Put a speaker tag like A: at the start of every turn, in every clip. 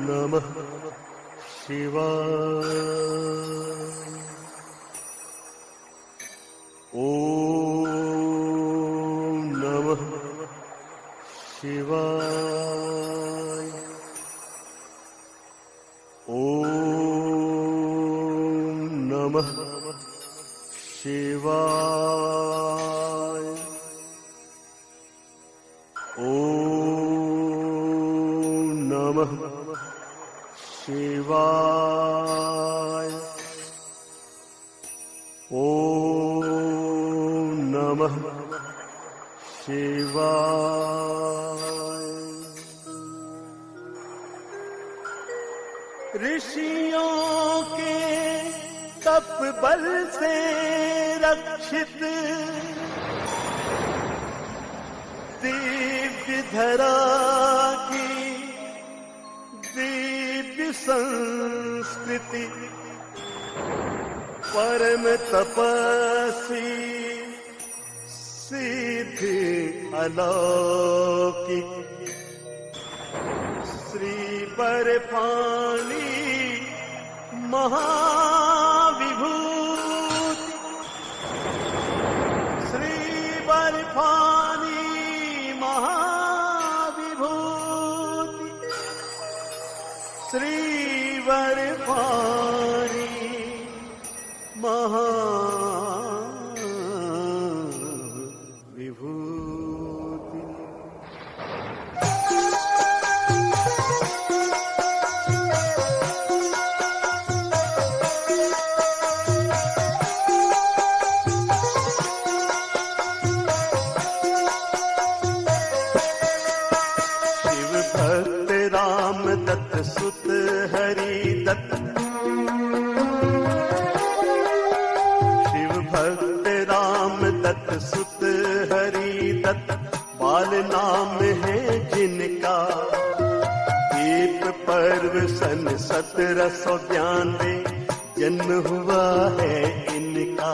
A: नमः शिवाय। ॐ नमः शिवाय। ॐ नमः शिवाय। ॐ नमः शिवाय। ॐ नमः शिवाय। ऋषियों के तप बल से रक्षित दिव्य धरा की दिव्य संस्कृति, परम तपस्वी सिद्धि अलौकिक श्री बर्फानी महाविभूति, श्री बर्फानी महाविभूति, श्री बर्फानी महाविभूति। शिव भक्त राम दत्त सुत हरि दत्त, शिव भक्त राम दत्त सुत हरि दत्त, बाल नाम है जिनका, दीप पर्व सन 1792 जन्म हुआ है इनका।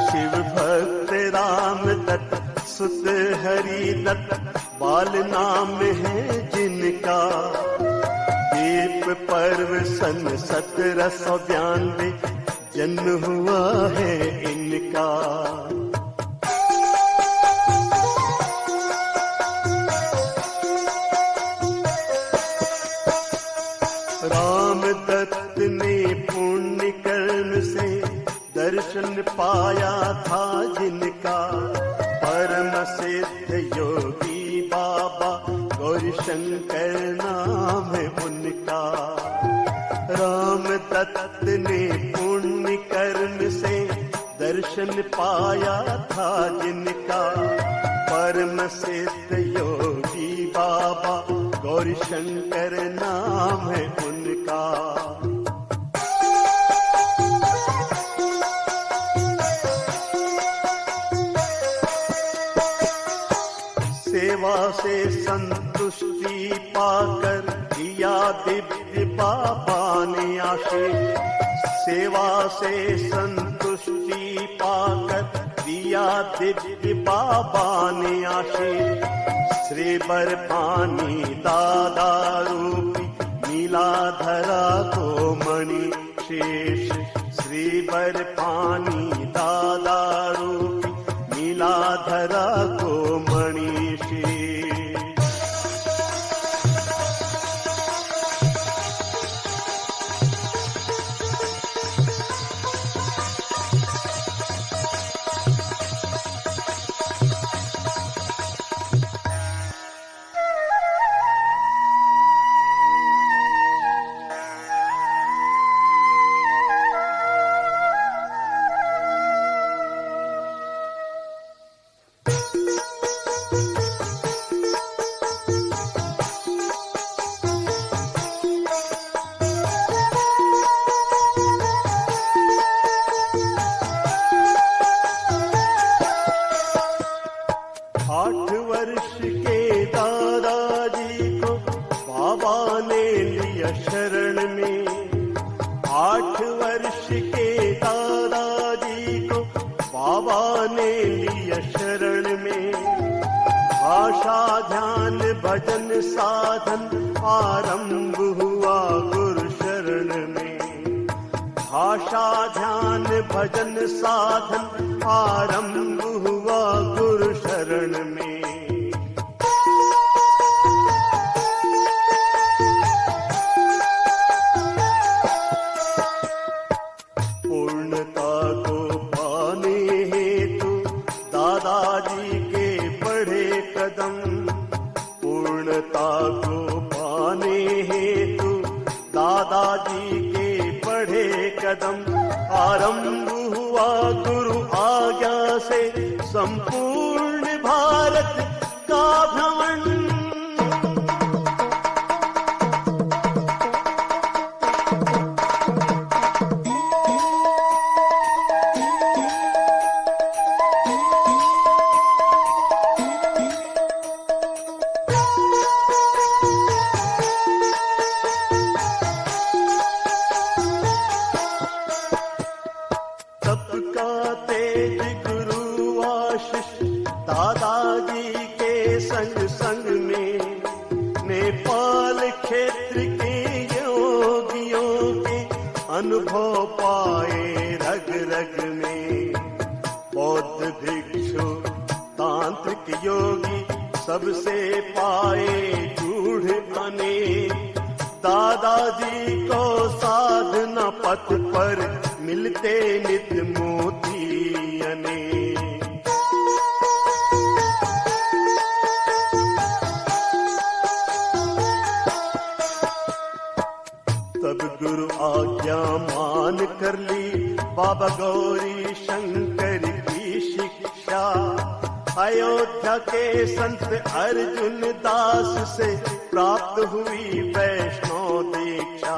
A: शिव भक्त राम दत्त सुत हरि दत्त, बाल नाम है जिनका, दीप पर्व सन 1792 जन्म हुआ है इनका। राम दत्त ने पुण्य कर्म से दर्शन पाया था जिनका, परम सिद्ध योगी बाबा गौरीशंकर नाम है उनका। राम दत्त ने पुण्य कर्म से दर्शन पाया था जिनका, परम सिद्ध योगी बाबा गौरीशंकर नाम है उनका। सेवा से संतुष्टि पाकर दिया दिव्य बाबा ने आशीष, सेवा से संतुष्टि पाकर दिया दिव्य बाबा ने आशीष। श्री बर्फानी दादा रूपी नीलाधरा को मणि शेष, श्री बर्फानी दादा रूपी नीलाधरा को मणि शेष। साधन आरंभ हुआ गुरु शरण में। भाषा ध्यान भजन साधन आरंभ हुआ गुरु शरण में। पूर्णता को पाने हेतु दादाजी के बढ़े कदम। पूर्णता को पाने हेतु दादाजी के बढ़े कदम। आरंभ हुआ गुरु आज्ञा से संपूर्ण भारत का भ्रमण। दादाजी के संग संग में नेपाल क्षेत्र के योगियों के अनुभव पाए रग रग में। बौद्ध भिक्षु तांत्रिक योगी सबसे पाए जूढ़ बने। दादाजी को साधना पथ पर मिलते नित्य मोती अनेक। तब गुरु आज्ञा मान कर ली बाबा गौरी शंकर की शिक्षा। अयोध्या के संत अर्जुन दास से प्राप्त हुई वैष्णव दीक्षा।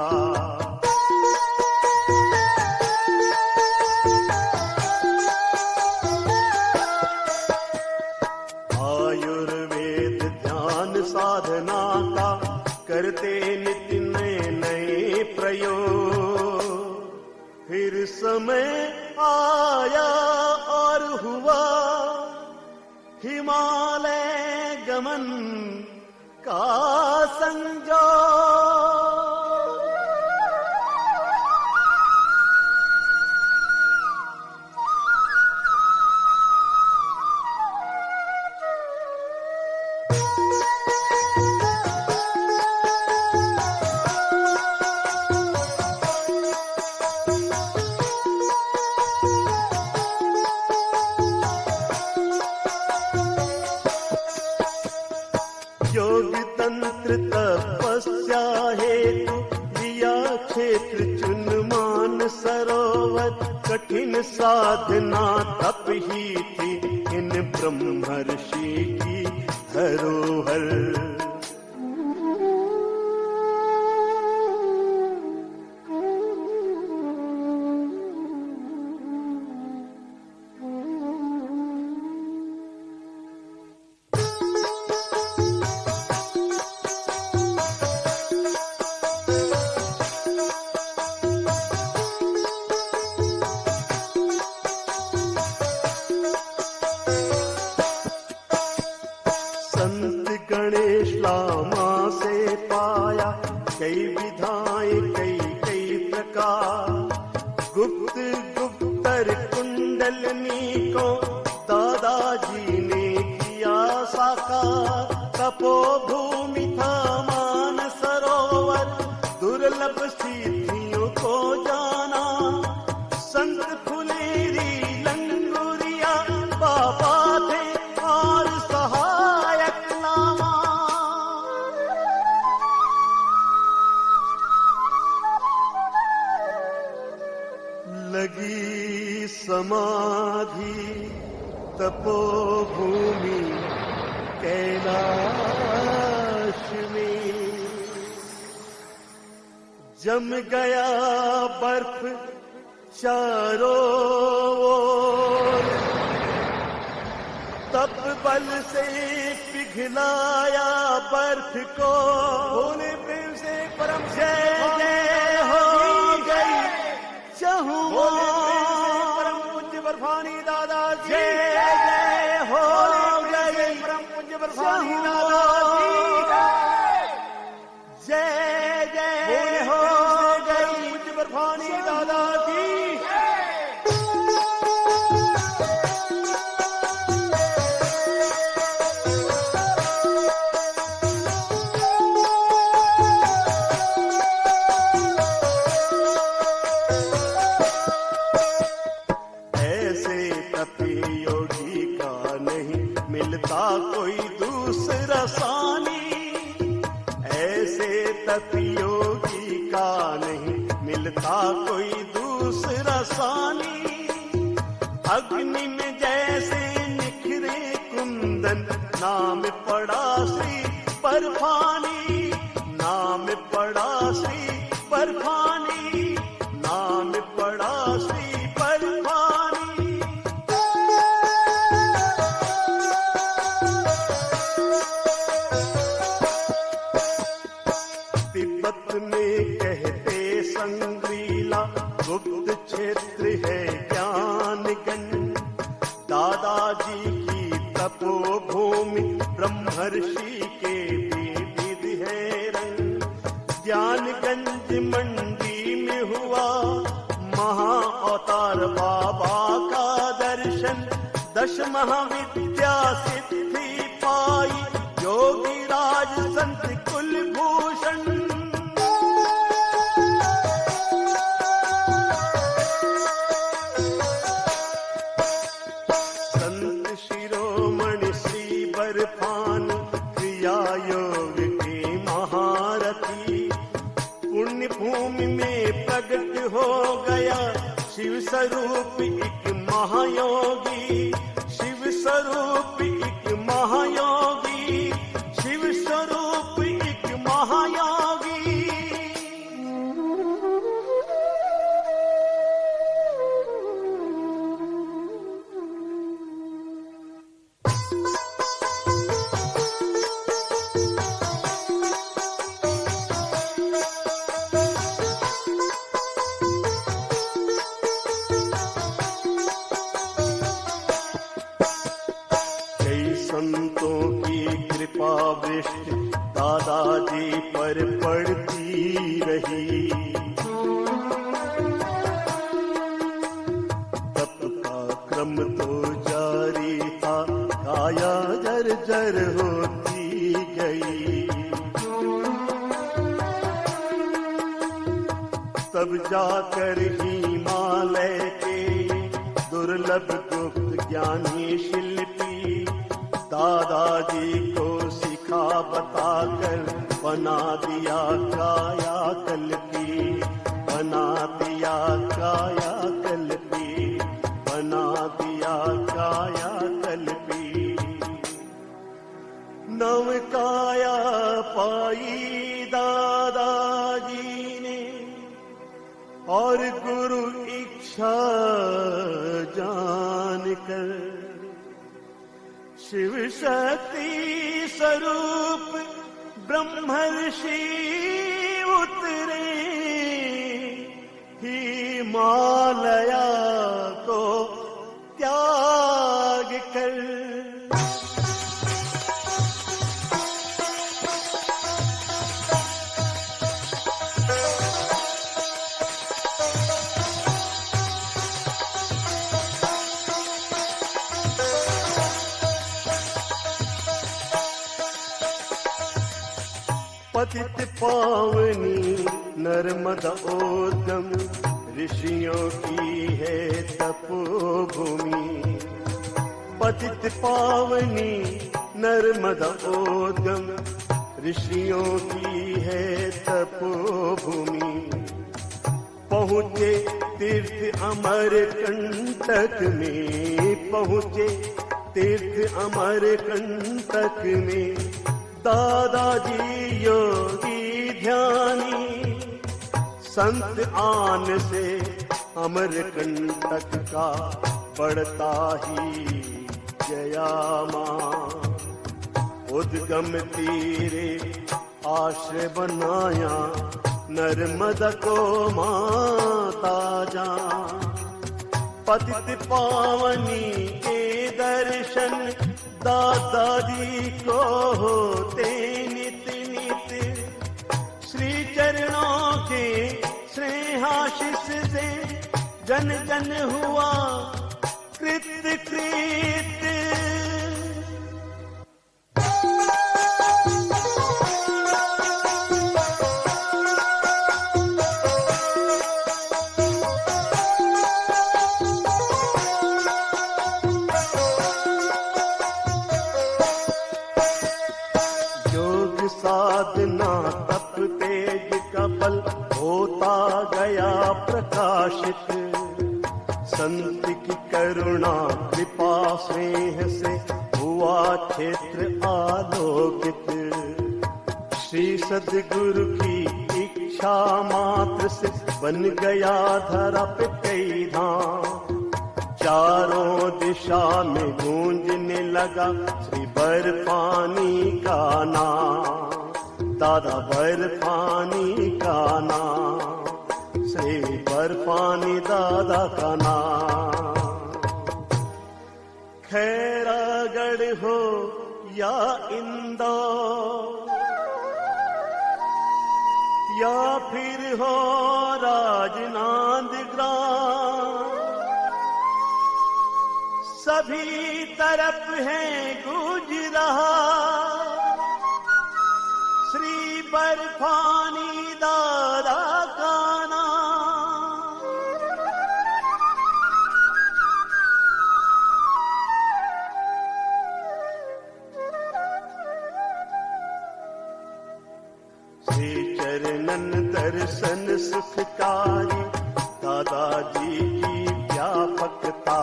A: आयुर्वेद ध्यान साधना का करते नित्य नए नए प्रयोग। फिर समय आया और हुआ हिमालय गमन का संजोग। योग तंत्र तपस्या हेतु लिया क्षेत्र चुन मान सरोवर। कठिन साधना तप ही थी इन ब्रह्मर्षि की धरोहर। संत गणेश लामा से पाया कई विधाएं कई कई प्रकार। गुप्त गुप्तर कुंडलनी को दादाजी ने किया साकार। तपोभूमि था मान सरोवर दुर्लभ सिद्धियों को जाना। संत फुलेरी लंगूरिया बाबा थे और सहायक लामा। लगी समाधि तपोभूमि कैलाश में। जम गया बर्फ चारों ओर। तप बल से पिघलाया बर्फ को। बोले प्रेम से परम जय जय हो गई चहु परम पूज्य बर्फानी दादा जय जय हो गई परम पूज्य बर्फानी दादा जी। तक योगी का नहीं मिलता कोई दूसरा सानी। अग्नि में जैसे निखरे कुंदन, नाम पड़ा श्री परफानी, नाम पड़ा श्री परफानी, नाम पड़ा श्री परफानी। तिब्बत में कहते संग्रीला, गुप्त क्षेत्र है ज्ञानगंज। दादाजी की तपोभूमि ब्रह्मर्षि के विविध है रंग। ज्ञानगंज मंडी में हुआ महा अवतार बाबा का दर्शन। 10 महाविद्या सिद्धि पाई योगी राज संत कुलभूषण। संत शिरोमणि श्री बर्फानी, क्रिया योग के महारथी। पुण्य भूमि में प्रकट हो गया शिव स्वरूप एक महायोगी। शिव स्वरूप एक महायोगी, शिव स्वरूप एक महायोगी। संतों की कृपा वृष्टि दादाजी पर पड़ती रही। तप का क्रम तो जारी था, काया जर्जर होती गई। तब जाकर हिमालय के दुर्लभ गुप्त ज्ञानी शिल्पी दादाजी को सिखा बताकर बना दिया काया कल्पी, बना दिया काया कल्पी, बना दिया काया कल्पी। नव काया पाई दादाजी ने और गुरु इच्छा जानकर शिव शक्ति स्वरूप ब्रह्मर्षि उतरे। हिमालया को त्याग कर पतित पावनी नर्मदा ओदम, ऋषियों की है तपोभूमि। पतित पावनी नर्मदा ओदम, ऋषियों की है तपोभूमि। पहुँचे तीर्थ अमर कंटक में, पहुँचे तीर्थ अमर कंटक में। दादाजी योगी ध्यानी, संत आन से अमरकंटक का बढ़ता ही जयामा। उद्गम तीरे आश्रय बनाया, नर्मदा को माता जा। पतित पावनी के दर्शन दादाजी को होते नित नित। श्री चरणों के स्नेहाशीष से जन जन हुआ कृत कृत। साधना तप पे आशिक, संत की करुणा कृपा स्नेह से हुआ क्षेत्र आलोकित। श्री सद्गुरु की इच्छा मात्र से बन गया धरा पे कई धाम। चारों दिशा में गूंजने लगा श्री बर्फानी का नाम, दादा बर्फानी का नाम, श्री बर्फानी दादा का नाम। खैरागढ़ हो या इंदौर या फिर हो राजनांदगांव, सभी तरफ है गूंज रहा श्री बर्फानी दादा का नाम। श्री चरणन दर्शन सुखकारी दादाजी की व्यापकता।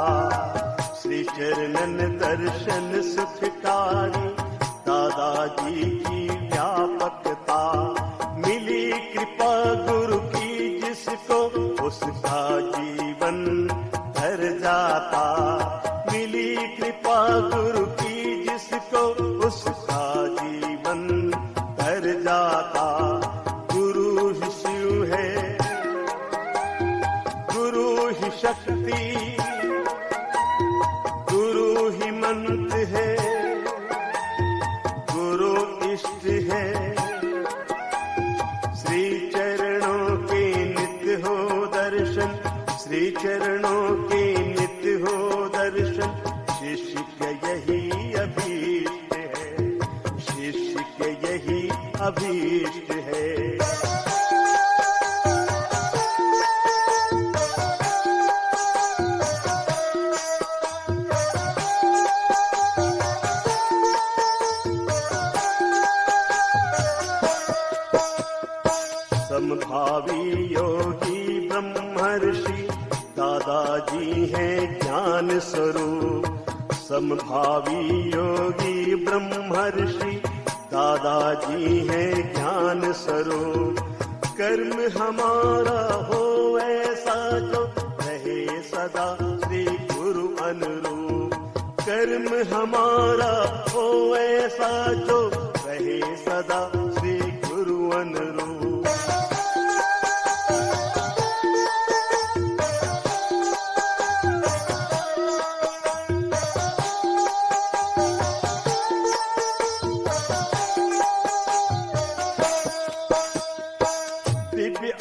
A: श्री चरणन दर्शन सुखकारी दादाजी की व्यापकता। मिली कृपा गुरु की जिसको उसका जीवन धर जाता। मिली कृपा गुरु की जिसको उसका जीवन धर जाता। गुरु ही शिव है, गुरु ही शक्ति, गुरु ही मंत्र है, गुरु इष्ट है। श्री चरणों के नित्य हो दर्शन, श्री चरणों के नित्य हो दर्शन। शिष्य के यही अभीष्ट है, शिष्य के यही अभीष्ट है। समभावी योगी ब्रह्मर्षि दादाजी हैं ज्ञान स्वरूप। समभावी योगी ब्रह्मर्षि दादाजी हैं ज्ञान स्वरूप। कर्म हमारा हो ऐसा जो रहे सदा श्री गुरु अनुरूप। कर्म हमारा हो ऐसा जो रहे सदा श्री गुरु अनुरूप।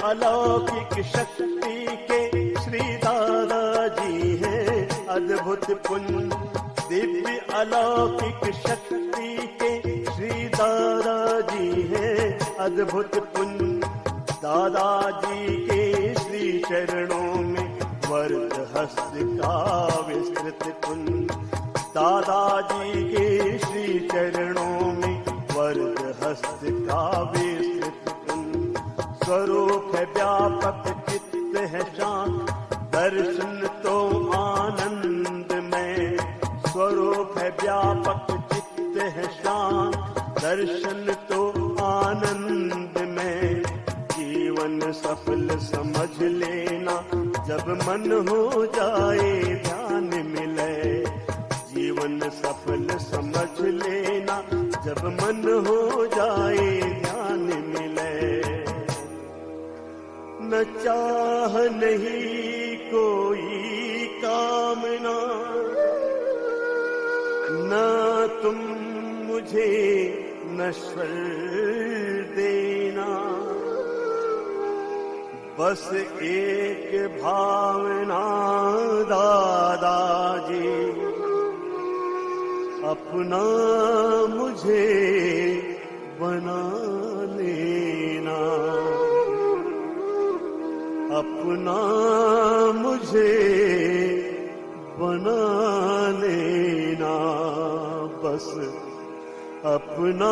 A: अलौकिक शक्ति के श्री दादाजी हैं अद्भुत पुण्य। दिव्य अलौकिक शक्ति के श्री दादाजी हैं अद्भुत पुण्य। दादाजी के श्री चरणों में वर्ग हस्त का विस्तृत पुण्य। दादाजी के श्री चरणों में वर्ग हस्त का विस्तृत पुण्य। स्वरूप है व्यापक, चित्त है शांत, दर्शन तो आनंद में। स्वरूप है व्यापक, चित्त है शांत, दर्शन तो आनंद में। जीवन सफल समझ लेना जब मन हो जाए ध्यान मिले। जीवन सफल समझ लेना जब मन हो जाए ध्यान मिले। न चाह नहीं कोई कामना, न तुम मुझे नश्वर देना। बस एक भावना दादाजी, अपना मुझे बना लेना। अपना मुझे बना लेना। बस अपना